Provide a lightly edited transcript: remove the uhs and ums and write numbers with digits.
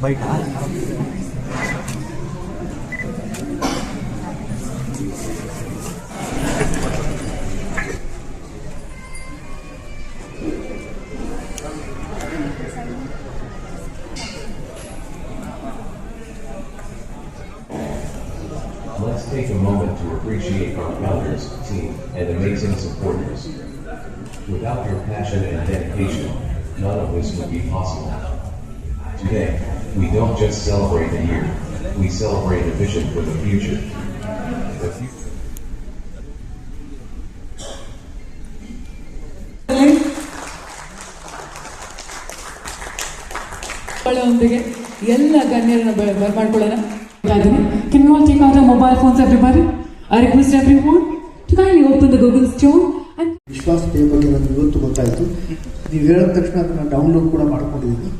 Byte Let's take a moment to appreciate our founders, team, and amazing supporters. Without your passion and dedication, none of this would be possible. Today, we don't just celebrate a year, we celebrate a vision for the future. ಎಲ್ಲ ಗಣ್ಯರನ್ನ ಬರ್ಮಾಡ್ಕೊಳ್ಳೋಣ. Can you all take out your mobile phones, everybody? I request everyone to kindly open the Google Store and ವಿಶ್ವಾಸ pay ಬಗ್ಗೆ ನನಗೆ ಇವತ್ತು ಗೊತ್ತಾಯಿತು. ನೀವು ಹೇಳಿದ ತಕ್ಷಣ ಅದನ್ನು ಡೌನ್ಲೋಡ್ ಕೂಡ ಮಾಡ್ಕೊಂಡಿದ್ದೀನಿ.